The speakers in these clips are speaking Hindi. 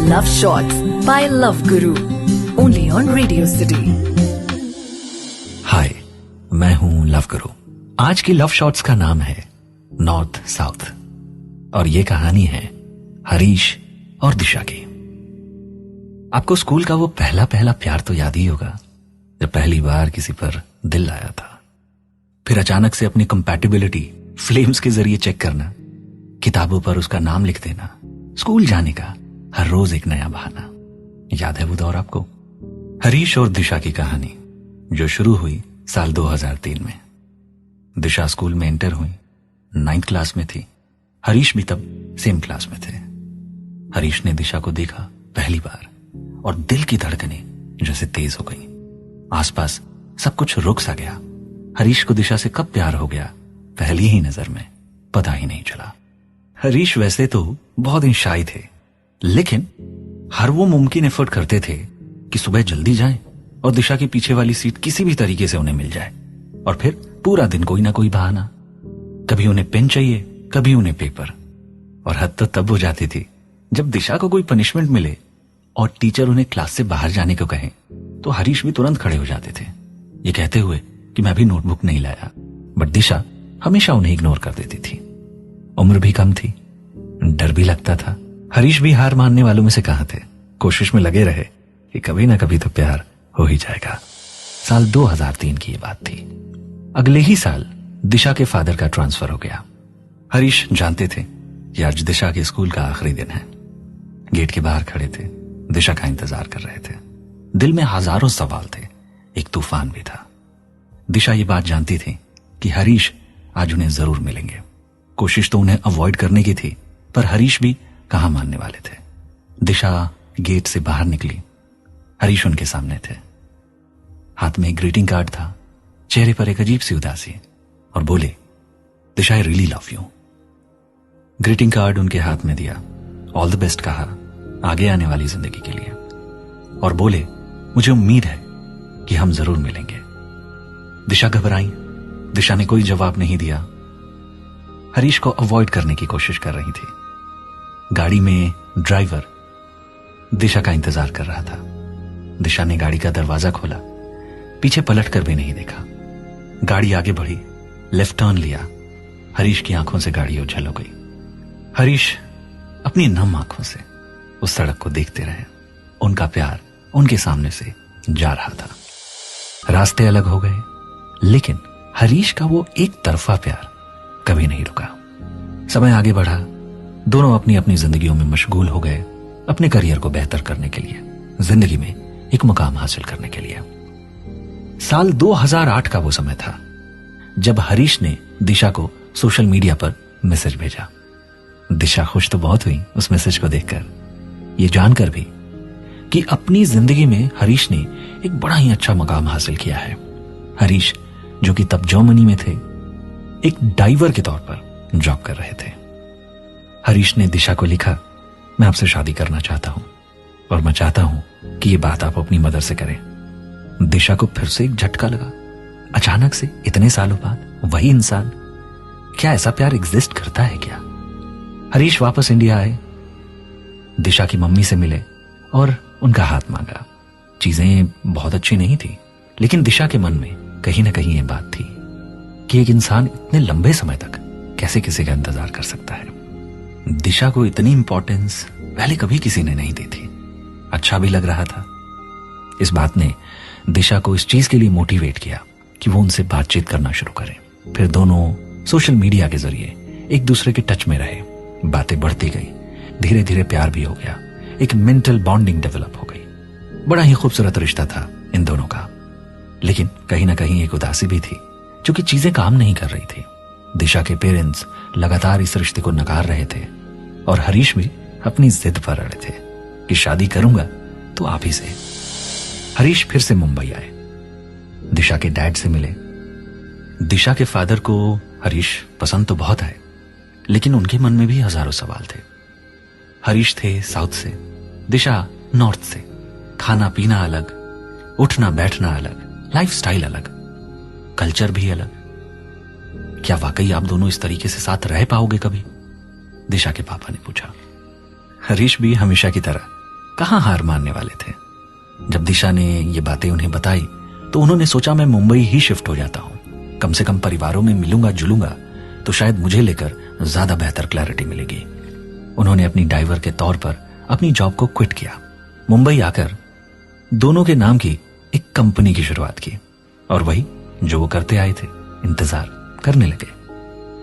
Love Shots by Love Guru, only on Radio City. हाय, मैं हूं लव गुरु। आज की लव शॉट्स का नाम है नॉर्थ साउथ और ये कहानी है हरीश और दिशा की। आपको स्कूल का वो पहला प्यार तो याद ही होगा, जब पहली बार किसी पर दिल आया था। फिर अचानक से अपनी कंपैटिबिलिटी फ्लेम्स के जरिए चेक करना, किताबों पर उसका नाम लिख देना, स्कूल जाने का हर रोज एक नया बहाना। याद है वो दौर आपको? हरीश और दिशा की कहानी जो शुरू हुई साल 2003 में। दिशा स्कूल में एंटर हुई, 9th क्लास में थी। हरीश भी तब सेम क्लास में थे। हरीश ने दिशा को देखा पहली बार और दिल की धड़कनें जैसे तेज हो गई। आसपास सब कुछ रुक सा गया। हरीश को दिशा से कब प्यार हो गया, पहली ही नजर में पता ही नहीं चला। हरीश वैसे तो बहुत ही शाय थे, लेकिन हर वो मुमकिन एफर्ट करते थे कि सुबह जल्दी जाएं और दिशा की पीछे वाली सीट किसी भी तरीके से उन्हें मिल जाए। और फिर पूरा दिन कोई ना कोई बहाना, कभी उन्हें पेन चाहिए, कभी उन्हें पेपर। और हद तो तब हो जाती थी जब दिशा को कोई पनिशमेंट मिले और टीचर उन्हें क्लास से बाहर जाने को कहे तो हरीश भी तुरंत खड़े हो जाते थे, ये कहते हुए कि मैं भी नोटबुक नहीं लाया। बट दिशा हमेशा उन्हें इग्नोर कर देती थी। उम्र भी कम थी, डर भी लगता था। हरीश भी हार मानने वालों में से कहां थे, कोशिश में लगे रहे कि कभी ना कभी तो प्यार हो ही जाएगा। साल 2003 की ये बात थी। अगले ही साल दिशा के फादर का ट्रांसफर हो गया। हरीश जानते थे कि आज दिशा के स्कूल का आखिरी दिन है। गेट के बाहर खड़े थे, दिशा का इंतजार कर रहे थे। दिल में हजारों सवाल थे, एक तूफान भी था। दिशा ये बात जानती थी कि हरीश आज उन्हें जरूर मिलेंगे। कोशिश तो उन्हें अवॉइड करने की थी, पर हरीश भी कहां मानने वाले थे। दिशा गेट से बाहर निकली, हरीश उनके सामने थे। हाथ में एक ग्रीटिंग कार्ड था, चेहरे पर एक अजीब सी उदासी, और बोले, Disha I really love you. Greeting card उनके हाथ में दिया, ऑल द बेस्ट कहा आगे आने वाली जिंदगी के लिए, और बोले, मुझे उम्मीद है कि हम जरूर मिलेंगे। दिशा घबराई, दिशा ने कोई जवाब नहीं दिया। हरीश को अवॉइड करने की कोशिश कर रही थी। गाड़ी में ड्राइवर दिशा का इंतजार कर रहा था। दिशा ने गाड़ी का दरवाजा खोला, पीछे पलट कर भी नहीं देखा। गाड़ी आगे बढ़ी, लेफ्ट टर्न लिया। हरीश की आंखों से गाड़ी उछल हो गई। हरीश अपनी नम आंखों से उस सड़क को देखते रहे। उनका प्यार उनके सामने से जा रहा था। रास्ते अलग हो गए, लेकिन हरीश का वो एक तरफा प्यार कभी नहीं रुका। समय आगे बढ़ा, दोनों अपनी अपनी जिंदगियों में मशगूल हो गए, अपने करियर को बेहतर करने के लिए, जिंदगी में एक मुकाम हासिल करने के लिए। साल 2008 का वो समय था जब हरीश ने दिशा को सोशल मीडिया पर मैसेज भेजा। दिशा खुश तो बहुत हुई उस मैसेज को देखकर, ये जानकर भी कि अपनी जिंदगी में हरीश ने एक बड़ा ही अच्छा मुकाम हासिल किया है। हरीश जो कि तब जर्मनी में थे, एक डाइवर के तौर पर जॉब कर रहे थे। हरीश ने दिशा को लिखा, मैं आपसे शादी करना चाहता हूं और मैं चाहता हूं कि ये बात आप अपनी मदर से करें। दिशा को फिर से एक झटका लगा। अचानक से इतने सालों बाद वही इंसान, क्या ऐसा प्यार एग्जिस्ट करता है क्या? हरीश वापस इंडिया आए, दिशा की मम्मी से मिले और उनका हाथ मांगा। चीजें बहुत अच्छी नहीं थी, लेकिन दिशा के मन में कहीं ना कहीं ये बात थी कि एक इंसान इतने लंबे समय तक कैसे किसी का इंतजार कर सकता है। दिशा को इतनी इंपॉर्टेंस पहले कभी किसी ने नहीं दी थी। अच्छा भी लग रहा था। इस बात ने दिशा को इस चीज के लिए मोटिवेट किया कि वो उनसे बातचीत करना शुरू करें। फिर दोनों सोशल मीडिया के जरिए एक दूसरे के टच में रहे। बातें बढ़ती गई, धीरे धीरे प्यार भी हो गया, एक मेंटल बॉन्डिंग डेवलप हो गई। बड़ा ही खूबसूरत रिश्ता था इन दोनों का। लेकिन कहीं ना कहीं एक उदासी भी थी, क्योंकि चीजें काम नहीं कर रही थी। दिशा के पेरेंट्स लगातार इस रिश्ते को नकार रहे थे और हरीश भी अपनी जिद पर अड़े थे कि शादी करूंगा तो आप ही से। हरीश फिर से मुंबई आए, दिशा के डैड से मिले। दिशा के फादर को हरीश पसंद तो बहुत आए, लेकिन उनके मन में भी हजारों सवाल थे। हरीश थे साउथ से, दिशा नॉर्थ से। खाना पीना अलग, उठना बैठना अलग, लाइफस्टाइल अलग, कल्चर भी अलग। क्या वाकई आप दोनों इस तरीके से साथ रह पाओगे कभी? दिशा के पापा ने पूछा। हरीश भी हमेशा की तरह कहां हार मानने वाले थे। जब दिशा ने ये बातें उन्हें बताई तो उन्होंने सोचा मैं मुंबई ही शिफ्ट हो जाता हूं, कम से कम परिवारों में मिलूंगा जुलूंगा तो शायद मुझे लेकर ज्यादा बेहतर क्लैरिटी मिलेगी। उन्होंने अपनी ड्राइवर के तौर पर अपनी जॉब को क्विट किया। मुंबई आकर दोनों के नाम की एक कंपनी की शुरुआत की और वही जो वो करते आए थे, इंतजार करने लगे।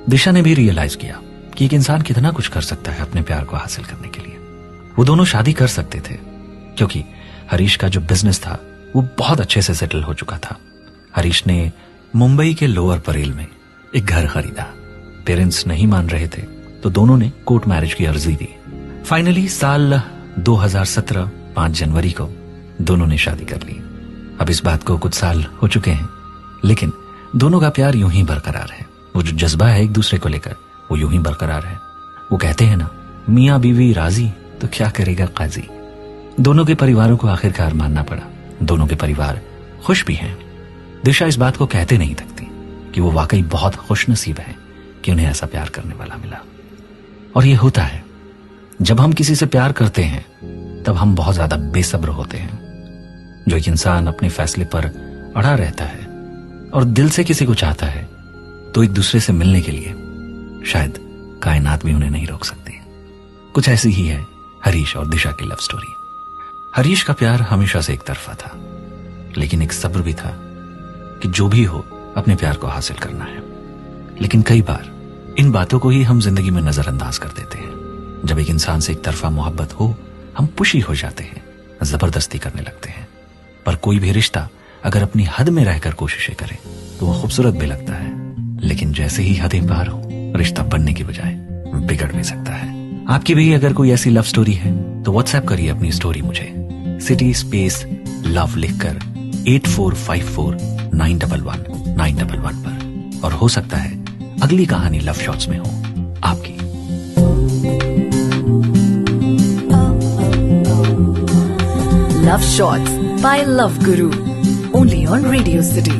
दिशा ने भी रियलाइज किया कि एक इंसान कितना कुछ कर सकता है अपने प्यार को हासिल करने के लिए। वो दोनों शादी कर सकते थे क्योंकि हरीश का जो बिजनेस था वो बहुत अच्छे से सेटल हो चुका था। हरीश ने मुंबई के लोअर परेल में एक घर खरीदा। पेरेंट्स नहीं मान रहे थे तो दोनों ने कोर्ट मैरिज की अर्जी दी। फाइनली साल 2017 5 जनवरी को दोनों ने शादी कर ली। अब इस बात को कुछ साल हो चुके हैं, लेकिन दोनों का प्यार यूं ही बरकरार है। वो जो जज्बा है एक दूसरे को लेकर वो यूं ही बरकरार है। वो कहते हैं ना, मियाँ बीवी राजी तो क्या करेगा काजी। दोनों के परिवारों को आखिरकार मानना पड़ा। दोनों के परिवार खुश भी हैं। दिशा इस बात को कहते नहीं थकती कि वो वाकई बहुत खुशनसीब है कि उन्हें ऐसा प्यार करने वाला मिला। और ये होता है, जब हम किसी से प्यार करते हैं तब हम बहुत ज्यादा बेसब्र होते हैं। जो एक इंसान अपने फैसले पर अड़ा रहता है और दिल से किसी को चाहता है तो एक दूसरे से मिलने के लिए शायद कायनात भी उन्हें नहीं रोक सकती। कुछ ऐसी ही है हरीश और दिशा की लव स्टोरी। हरीश का प्यार हमेशा से एक तरफा था, लेकिन एक सब्र भी था कि जो भी हो अपने प्यार को हासिल करना है। लेकिन कई बार इन बातों को ही हम जिंदगी में नजरअंदाज कर देते हैं। जब एक इंसान से एक तरफा मोहब्बत हो हम पुशी हो जाते हैं, जबरदस्ती करने लगते हैं। पर कोई भी रिश्ता अगर अपनी हद में रहकर कोशिशें करे तो वो खूबसूरत भी लगता है, लेकिन जैसे ही हदें पार हो रिश्ता बनने की बजाय बिगड़ भी सकता है। आपकी भी अगर कोई ऐसी लव स्टोरी है तो व्हाट्सएप करिए अपनी स्टोरी मुझे सिटी स्पेस लव लिखकर 8454911911 पर, और हो सकता है अगली कहानी लव शॉट्स में हो आपकी। Love Shots by Love Guru. Only on Radio City.